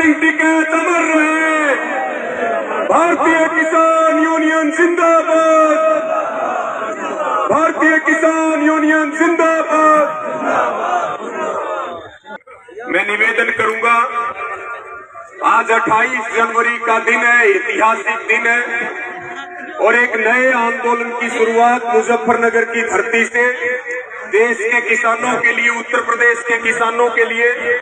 सिंह टिकैत अमर रहे। भारतीय किसान यूनियन जिंदाबाद, भारतीय किसान यूनियन जिंदाबाद। मैं निवेदन करूंगा, आज 28 जनवरी का दिन है, ऐतिहासिक दिन है और एक नए आंदोलन की शुरुआत मुजफ्फरनगर की धरती से देश के किसानों के लिए, उत्तर प्रदेश के किसानों के लिए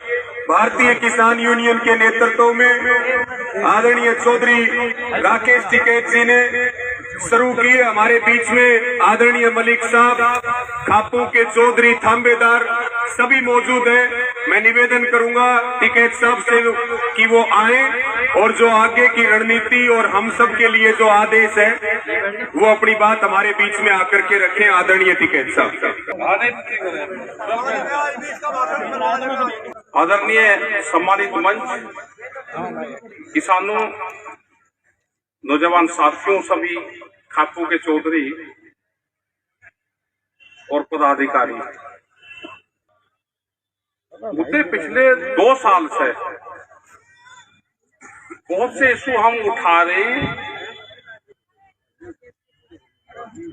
भारतीय किसान यूनियन के नेतृत्व में आदरणीय चौधरी राकेश टिकैत जी ने शुरू की। हमारे बीच में आदरणीय मलिक साहब, खापू के चौधरी, थांबेदार सभी मौजूद हैं। मैं निवेदन करूंगा टिकैत साहब से कि वो आए और जो आगे की रणनीति और हम सब के लिए जो आदेश है वो अपनी बात हमारे बीच में आकर के रखें। आदरणीय टिकैत साहब। आदरणीय सम्मानित मंच, किसानों, नौजवान साथियों, सभी खापू के चौधरी और पदाधिकारी, मुद्दे पिछले 2 साल से बहुत से इशू हम उठा रहे हैं।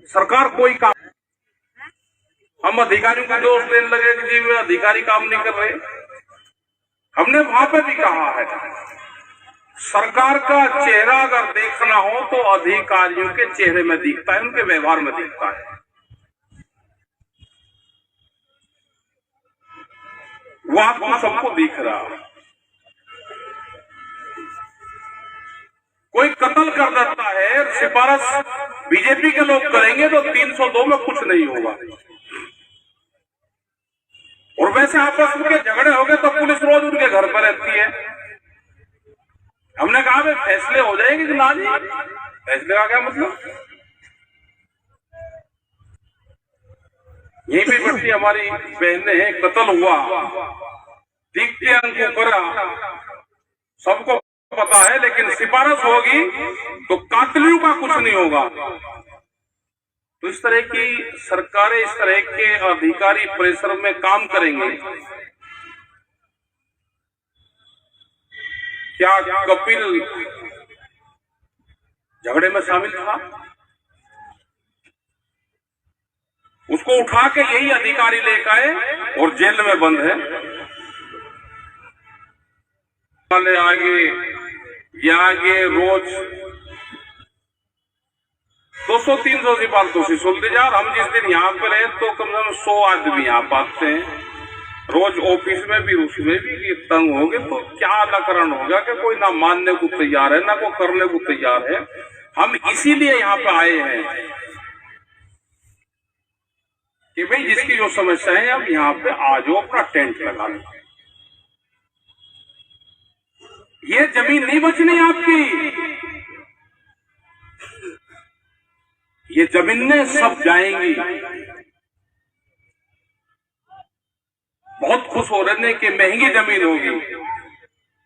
सरकार कोई काम, हम अधिकारियों को दोष देने लगे कि जी वे अधिकारी काम नहीं कर रहे। हमने वहां पे भी कहा है, सरकार का चेहरा अगर देखना हो तो अधिकारियों के चेहरे में दिखता है, उनके व्यवहार में दिखता है। वो आपको सबको दिख रहा है। कोई कत्ल कर देता है, सिफारिश बीजेपी के लोग करेंगे तो 302 में कुछ नहीं होगा। और वैसे आपस में झगड़े हो गए तो पुलिस रोज उनके घर पर रहती है। हमने कहा भाई फैसले हो जाएंगे कि ना जी, फैसले का क्या मतलब। यहीं पे बच्ची हमारी बहनें हैं, कत्ल हुआ, दिखते को करा, सबको पता है, लेकिन सिफारिश होगी तो कातलियों का कुछ नहीं होगा। तो इस तरह की सरकारें, इस तरह के अधिकारी प्रेशर में काम करेंगे। क्या कपिल झगड़े में शामिल था? उसको उठा के यही अधिकारी लेकर आए और जेल में बंद है। आगे रोज 200-300 सिफारिशों सुनते जा। हम जिस दिन यहाँ पे रहे तो कम से कम 100 आदमी यहाँ पाते हैं रोज, ऑफिस में भी, उसमें भी तंग हो गए। तो क्या अलकरण होगा कि कोई ना मानने को तैयार है ना कोई करने को तैयार है। हम इसीलिए यहाँ पे आए हैं कि भाई जिसकी जो समस्या है अब यहाँ पे आ जाओ, अपना टेंट लगा लो। ये जमीन नहीं बचनी आपकी, ये जमीनें सब जाएंगी। बहुत खुश हो रहे हैं कि महंगी जमीन होगी।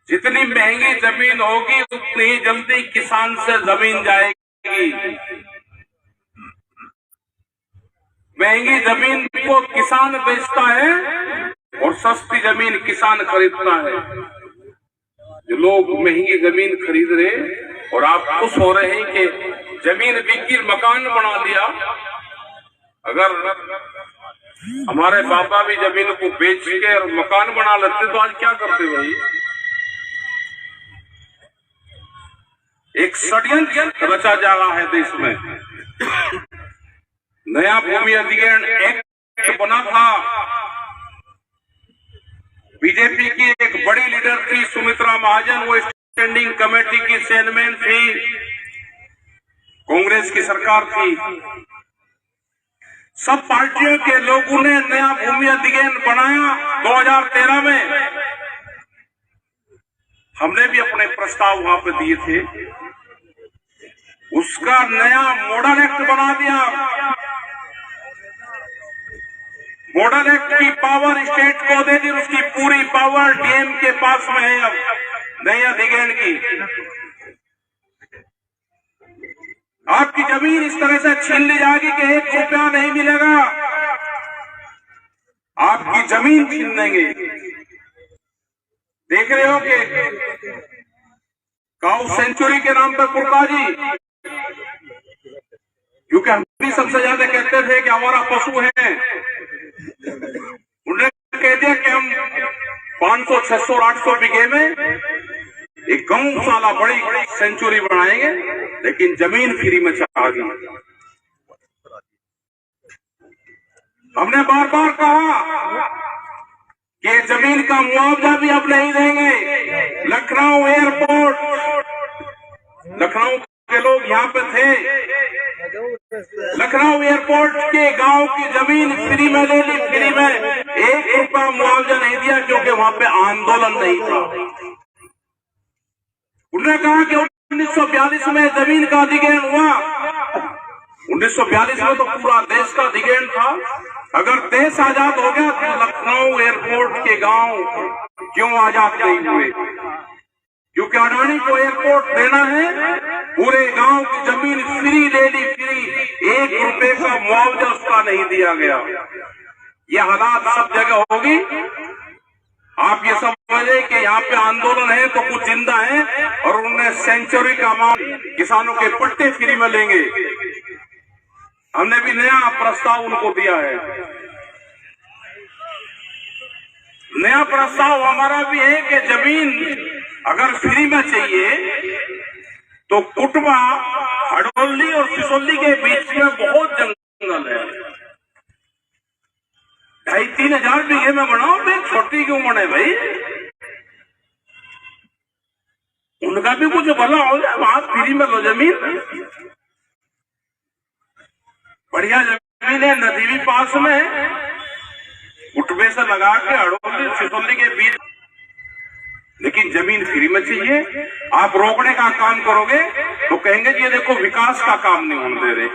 जितनी महंगी जमीन होगी उतनी ही जल्दी किसान से जमीन जाएगी। महंगी जमीन को किसान बेचता है और सस्ती जमीन किसान खरीदता है। जो लोग महंगी जमीन खरीद रहे और आप खुश हो रहे हैं कि जमीन बिकी, मकान बना लिया। अगर हमारे बाबा भी जमीन को बेच के और मकान बना लेते तो आज क्या करते भाई? एक षड्यंत्र रचा जा रहा है देश में। नया भूमि अधिग्रहण एक्ट बना था, बीजेपी की एक बड़ी लीडर थी सुमित्रा महाजन, वो स्टैंडिंग कमेटी की चेयरमैन थी, कांग्रेस की सरकार थी। सब पार्टियों के लोगों ने नया भूमि अधिग्रहण बनाया 2013 में। हमने भी अपने प्रस्ताव वहां पे दिए थे। उसका नया मॉडल एक्ट बना दिया। मॉडल एक्ट की पावर स्टेट को दे दी, उसकी पूरी पावर डीएम के पास में है। अब नई अधिग्रहण की आपकी जमीन इस तरह से छीन ली जाएगी कि 1 रुपया नहीं मिलेगा। आपकी जमीन छीन लेंगे। देख रहे हो कि काउ सेंचुरी के नाम पर पुरका जी, क्योंकि हम भी सबसे ज्यादा कहते थे कि हमारा पशु है, उन्होंने कह दिया कि हम 500, 600, 800 बीघे में एक गौशाला बड़ी सेंचुरी बनाएंगे, लेकिन जमीन फ्री में चाह दी। हमने बार बार कहा कि जमीन का मुआवजा भी अब नहीं देंगे। लखनऊ एयरपोर्ट, लखनऊ के लोग यहाँ पे थे, लखनऊ एयरपोर्ट के गांव की जमीन फ्री में ले ली, फ्री में 1 रुपया मुआवजा नहीं दिया, क्योंकि वहां पे आंदोलन नहीं था। उन्होंने कहा कि 1942 में जमीन का अधिग्रहण हुआ, 1942 में तो पूरा देश का अधिग्रहण था। अगर देश आजाद हो गया तो लखनऊ एयरपोर्ट के गांव क्यों आजाद नहीं हुए? क्योंकि अडानी को एयरपोर्ट देना है, पूरे गांव की जमीन फ्री ले ली, फ्री, 1 रुपए का मुआवजा उसका नहीं दिया गया। ये हालात सब जगह होगी। आप ये समझे कि यहाँ पे आंदोलन है तो कुछ जिंदा है, और उन्होंने सेंचुरी का माल किसानों के पट्टे फ्री में लेंगे। हमने भी नया प्रस्ताव उनको दिया है। नया प्रस्ताव हमारा भी है कि जमीन अगर फ्री में चाहिए तो कुटवा, हड़ोली और सिसोली के बीच में बहुत जंगल है, 2,500-3 हजार बीघे में बनाओ, भाई छोटी क्यों बने भाई? उनका भी कुछ भला हो जाए, वहां फ्री में लो जमीन, बढ़िया जमीन है, नदी भी पास में है, कुटबे से लगा के हड़ोली सिसोली के बीच, लेकिन जमीन फ्री में चाहिए। आप रोकने का काम करोगे तो कहेंगे कि ये देखो विकास का काम नहीं होने दे रहे।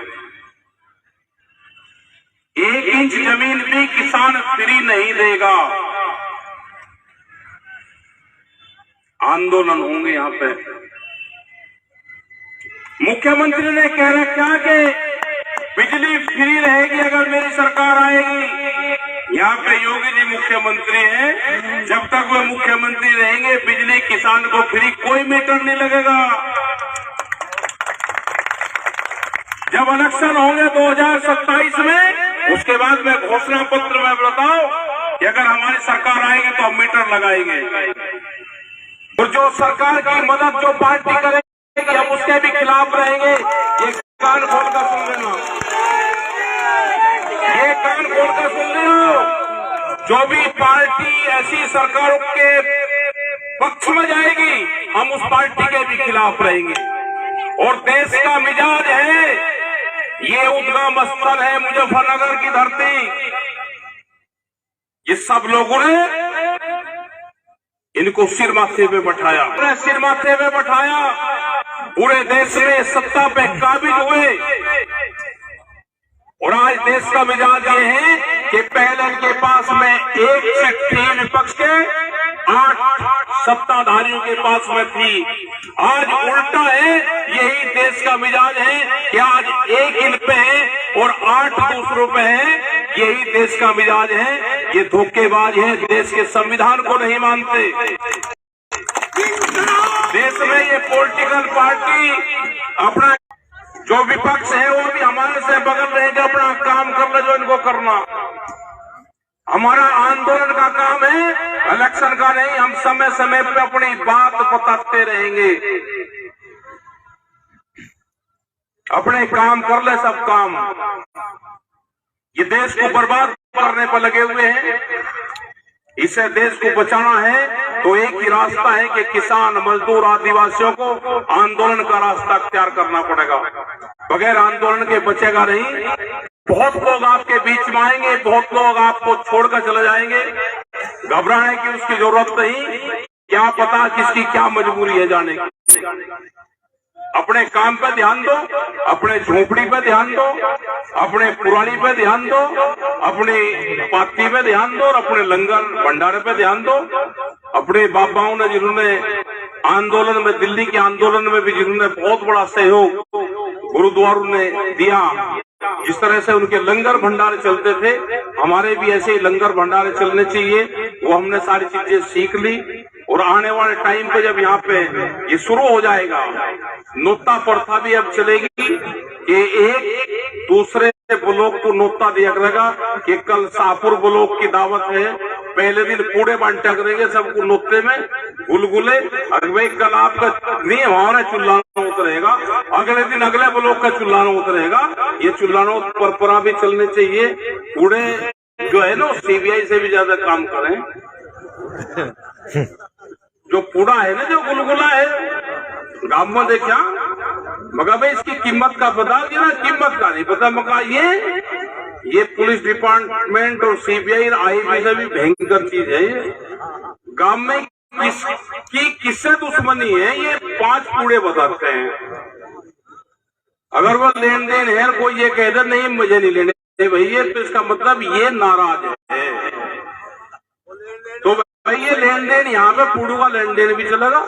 1 इंच जमीन भी किसान फ्री नहीं देगा। आंदोलन होंगे यहाँ पे। मुख्यमंत्री ने कह रखा कि बिजली फ्री रहेगी अगर मेरी सरकार आएगी। यहाँ पे योगी जी मुख्यमंत्री हैं, जब तक वे मुख्यमंत्री रहेंगे बिजली किसान को फ्री, कोई मीटर नहीं लगेगा। जब इलेक्शन होंगे 2027 में, उसके बाद में घोषणा पत्र में बताओ कि अगर हमारी सरकार आएगी तो हम मीटर लगाएंगे। और जो सरकार की मदद जो पार्टी करेगी हम उसके भी खिलाफ रहेंगे। ये कान खोल कर सुन लेना, ये कान खोल कर सुन लो। जो भी पार्टी ऐसी सरकारों के पक्ष में जाएगी हम उस पार्टी के भी खिलाफ रहेंगे। और देश का मिजाज है, ये उद्गम स्थल है मुजफ्फरनगर की धरती। ये सब लोगों ने इनको सिर माथे पे बैठाया, सिर माथे पे बैठाया, पूरे देश में सत्ता पे काबिज हुए। और आज देश का मिजाज ये है कि पहले इनके पास में 1 सीट थी विपक्ष के, 8 सत्ताधारियों के पास में थी। आज उल्टा है, यही देश का मिजाज है कि आज 1 इन पे है और 8 दूसरों पे है। यही देश का मिजाज है। ये धोखेबाज है, देश के संविधान को नहीं मानते। देश में ये पॉलिटिकल पार्टी अपना जो विपक्ष है वो भी हमारे से बगल रहेंगे, अपना काम कर ले जो इनको करना। हमारा आंदोलन का काम है, इलेक्शन का नहीं। हम समय समय पे अपनी बात बताते रहेंगे। अपने काम कर ले सब काम। ये देश को बर्बाद करने पर लगे हुए हैं। इसे देश को बचाना है तो एक ही रास्ता है कि किसान, मजदूर, आदिवासियों को आंदोलन का रास्ता अख्तियार करना पड़ेगा। बगैर आंदोलन के बचेगा नहीं। बहुत लोग आपके बीच में आएंगे, बहुत लोग आपको छोड़कर चले जाएंगे। घबराने की उसकी जरूरत नहीं। क्या पता किसकी क्या मजबूरी है जाने की। अपने काम पे ध्यान दो, अपने झोपड़ी पे ध्यान दो, अपने पुरानी पे ध्यान दो, अपने पाती पे ध्यान दो और अपने लंगर भंडारे पे ध्यान दो। अपने बाबाओं ने जिन्होंने आंदोलन में, दिल्ली के आंदोलन में भी जिन्होंने बहुत बड़ा सहयोग गुरुद्वारों ने दिया, जिस तरह से उनके लंगर भंडारे चलते थे, हमारे भी ऐसे ही लंगर भंडारे चलने चाहिए। वो हमने सारी चीजें सीख ली और आने वाले टाइम पे जब यहाँ पे ये शुरू हो जाएगा, नोता प्रथा भी अब चलेगी कि एक दूसरे ब्लॉक को नोता दिया करेगा कि कल शाहपुर ब्लॉक की दावत है, पहले दिन पूड़े बांटा करेंगे सबको नोते में गुलगुले। अरे भाई कल आपका नहीं हमारा चुल्लाना उतरेगा, अगले दिन अगले ब्लॉक का चुल्लाना उतरेगा। ये चुल्लाना परंपरा भी चलनी चाहिए। पूड़े जो है ना सीबीआई से भी ज्यादा काम करें। जो पूड़ा है ना, जो गुलगुला है, गांव में देखा मगर भाई इसकी कीमत का पता कि ना, कीमत का नहीं पता मगर ये पुलिस डिपार्टमेंट और सीबीआई और आईबी से भी भयंकर चीज है। ये गांव में किससे दुश्मनी है, ये 5 पूड़े बताते हैं। अगर वो लेन देन है, कोई ये कह दे नहीं मुझे नहीं लेने भैया, तो इसका मतलब ये नाराज है। तो भाई ये लेन देन, यहाँ पे पूड़ों का लेन देन भी चलेगा।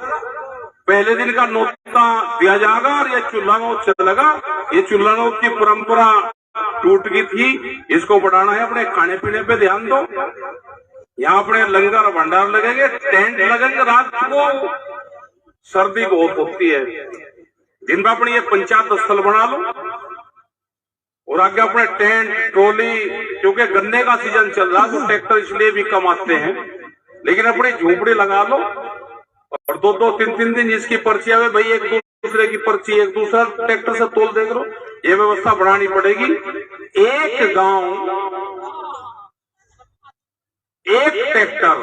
पहले दिन का नोता दिया जाएगा और ये चूल्हा नोत चलेगा। ये चूल्हा नोत की परंपरा टूट गई थी, इसको बढ़ाना है। अपने खाने पीने पे ध्यान दो। यहाँ अपने लंगर भंडार लगेंगे, टेंट लगेंगे। रात को सर्दी बहुत होती है, दिन में अपने ये पंचायत स्थल बना लो और आगे अपने टेंट ट्रॉली, क्योंकि गन्ने का सीजन चल रहा है तो ट्रैक्टर इसलिए भी कम आते हैं, लेकिन अपनी झोपड़ी लगा लो और 2-2, 3-3 दिन जिसकी पर्ची आवे भाई, एक दूसरे की पर्ची एक दूसरा ट्रैक्टर से तोल देख लो। ये व्यवस्था बढ़ानी पड़ेगी। एक गांव एक ट्रैक्टर,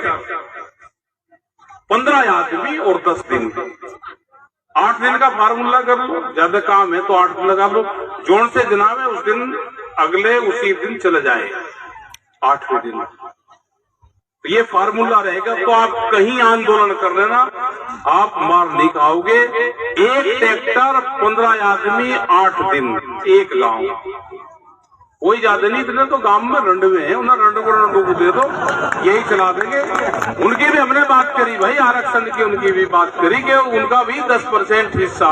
15 आदमी और 10 दिन, 8 दिन का फार्मूला कर लो। ज्यादा काम है तो 8 दिन लगा लो। जोन से जनाब है उस दिन अगले उसी दिन चले जाए 8वें दिन। ये फार्मूला रहेगा तो आप कहीं आंदोलन कर लेना, आप मार नहीं खाओगे। एक ट्रैक्टर 15 आदमी 8 दिन, एक गांव, कोई ज्यादा नहीं। इतने तो गांव में रंडवे हैं, उन्हें रंडू को दे दो, यही चला देंगे। उनकी भी हमने बात करी भाई, आरक्षण की उनकी भी बात करी कि उनका भी 10% हिस्सा,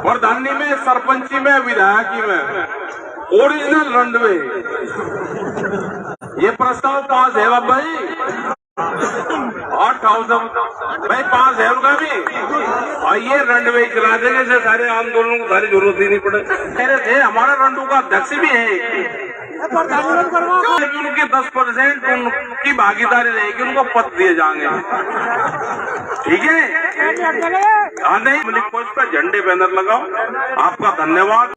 प्रधानी में, सरपंची में, विधायकी में ओरिजिनल रंडवे। ये प्रस्ताव पास है भाई, 8,000 भाई पास है उनका भी। और ये रंडवे चला देंगे से सारे आंदोलनों को सारी जरूरत ही नहीं पड़े। कह थे हमारा रंडू का अध्यक्ष भी है, उनकी 10% उनकी भागीदारी रहेगी, उनको पद दिए जाएंगे। ठीक है, हाँ नहीं, पर झंडे बैनर लगाओ। आपका धन्यवाद।